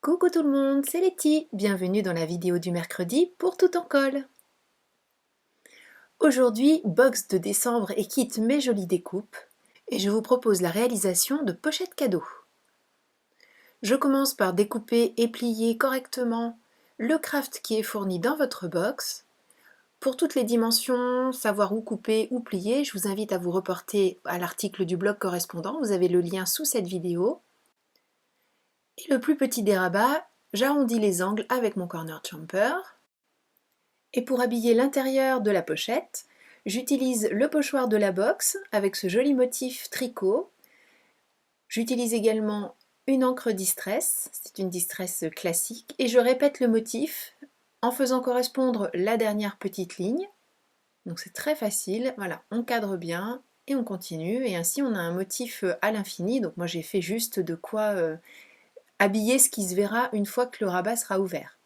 Coucou tout le monde, c'est Letty, bienvenue dans la vidéo du mercredi pour Tout en colle. Aujourd'hui, box de décembre et kit mes jolies découpes, et je vous propose la réalisation de pochettes cadeaux. Je commence par découper et plier correctement le craft qui est fourni dans votre box. Pour toutes les dimensions, savoir où couper ou plier, je vous invite à vous reporter à l'article du blog correspondant, vous avez le lien sous cette vidéo. Et le plus petit des rabats, j'arrondis les angles avec mon corner jumper. Et pour habiller l'intérieur de la pochette, j'utilise le pochoir de la box avec ce joli motif tricot. J'utilise également une encre distress, c'est une distress classique, et je répète le motif en faisant correspondre la dernière petite ligne. Donc c'est très facile, voilà, on cadre bien et on continue, et ainsi on a un motif à l'infini. Donc moi j'ai fait juste de quoi habiller ce qui se verra une fois que le rabat sera ouvert.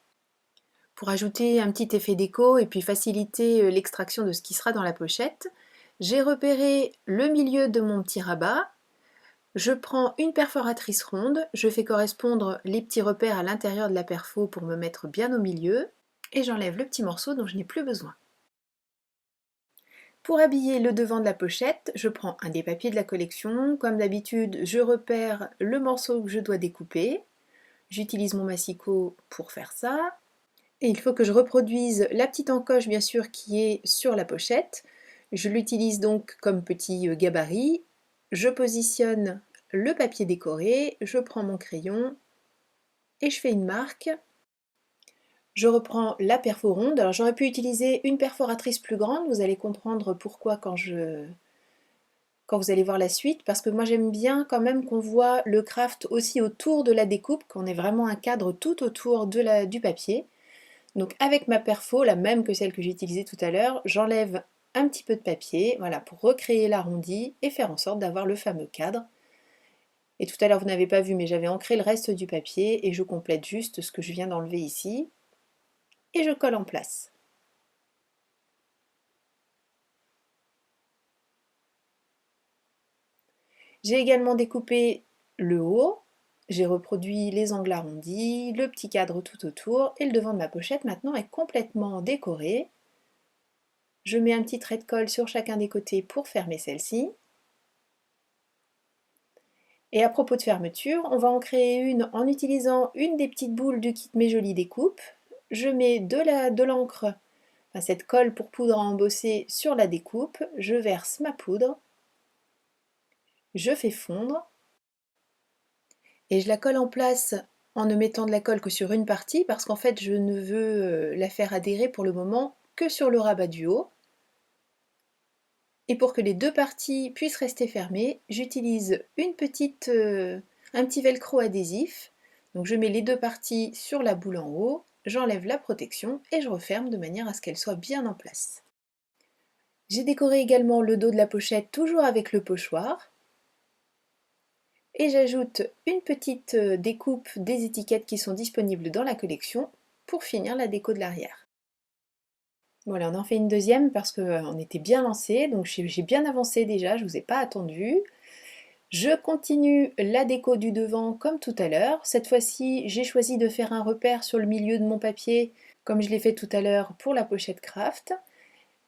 Pour ajouter un petit effet déco et puis faciliter l'extraction de ce qui sera dans la pochette, j'ai repéré le milieu de mon petit rabat. Je prends une perforatrice ronde, je fais correspondre les petits repères à l'intérieur de la perfo pour me mettre bien au milieu et j'enlève le petit morceau dont je n'ai plus besoin. Pour habiller le devant de la pochette, je prends un des papiers de la collection. Comme d'habitude, je repère le morceau que je dois découper. J'utilise mon massicot pour faire ça. Et il faut que je reproduise la petite encoche bien sûr qui est sur la pochette. Je l'utilise donc comme petit gabarit. Je positionne le papier décoré, je prends mon crayon et je fais une marque. Je reprends la perfo ronde. Alors j'aurais pu utiliser une perforatrice plus grande, vous allez comprendre pourquoi quand vous allez voir la suite, parce que moi j'aime bien quand même qu'on voit le craft aussi autour de la découpe, qu'on ait vraiment un cadre tout autour du papier. Donc avec ma perfo, la même que celle que j'ai utilisée tout à l'heure, j'enlève un petit peu de papier, voilà, pour recréer l'arrondi et faire en sorte d'avoir le fameux cadre. Et tout à l'heure vous n'avez pas vu, mais j'avais ancré le reste du papier et je complète juste ce que je viens d'enlever ici. Et je colle en place. J'ai également découpé le haut, j'ai reproduit les angles arrondis, le petit cadre tout autour, et le devant de ma pochette maintenant est complètement décoré. Je mets un petit trait de colle sur chacun des côtés pour fermer celle-ci. Et à propos de fermeture, on va en créer une en utilisant une des petites boules du kit Mes Jolies Découpes. Je mets de l'encre, enfin cette colle pour poudre à embosser sur la découpe, je verse ma poudre, je fais fondre, et je la colle en place en ne mettant de la colle que sur une partie, parce qu'en fait je ne veux la faire adhérer pour le moment que sur le rabat du haut. Et pour que les deux parties puissent rester fermées, j'utilise un petit velcro adhésif. Donc je mets les deux parties sur la boule en haut, j'enlève la protection et je referme de manière à ce qu'elle soit bien en place. J'ai décoré également le dos de la pochette toujours avec le pochoir. Et j'ajoute une petite découpe des étiquettes qui sont disponibles dans la collection pour finir la déco de l'arrière. Voilà, on en fait une deuxième parce qu'on était bien lancé, donc j'ai bien avancé déjà, je ne vous ai pas attendu. Je continue la déco du devant comme tout à l'heure. Cette fois-ci, j'ai choisi de faire un repère sur le milieu de mon papier, comme je l'ai fait tout à l'heure pour la pochette craft,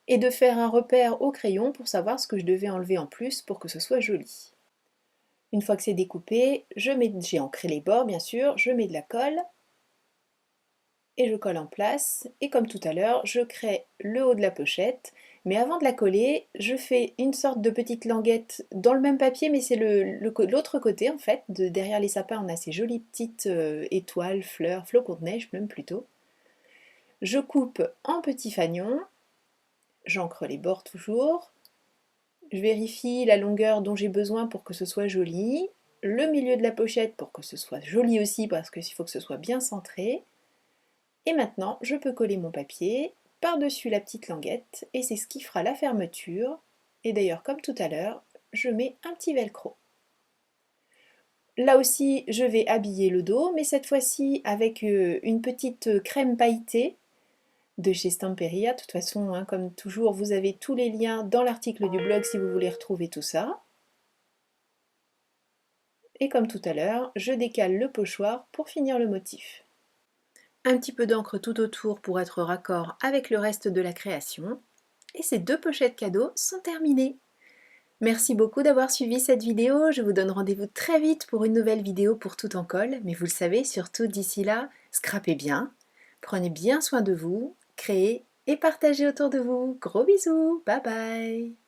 et de faire un repère au crayon pour savoir ce que je devais enlever en plus pour que ce soit joli. Une fois que c'est découpé, j'ai ancré les bords bien sûr, je mets de la colle, et je colle en place, et comme tout à l'heure, je crée le haut de la pochette, mais avant de la coller, je fais une sorte de petite languette dans le même papier, mais c'est l'autre côté en fait, derrière les sapins on a ces jolies petites étoiles, fleurs, flocons de neige même plutôt. Je coupe en petits fanions, j'encre les bords toujours, je vérifie la longueur dont j'ai besoin pour que ce soit joli, le milieu de la pochette pour que ce soit joli aussi parce qu'il faut que ce soit bien centré. Et maintenant, je peux coller mon papier par-dessus la petite languette et c'est ce qui fera la fermeture. Et d'ailleurs, comme tout à l'heure, je mets un petit velcro. Là aussi, je vais habiller le dos, mais cette fois-ci avec une petite crème pailletée de chez Stamperia. De toute façon, hein, comme toujours, vous avez tous les liens dans l'article du blog si vous voulez retrouver tout ça. Et comme tout à l'heure, je décale le pochoir pour finir le motif. Un petit peu d'encre tout autour pour être raccord avec le reste de la création. Et ces 2 pochettes cadeaux sont terminées. Merci beaucoup d'avoir suivi cette vidéo, je vous donne rendez-vous très vite pour une nouvelle vidéo pour tout en colle, mais vous le savez, surtout d'ici là, scrapez bien, prenez bien soin de vous, créez et partagez autour de vous. Gros bisous, bye bye!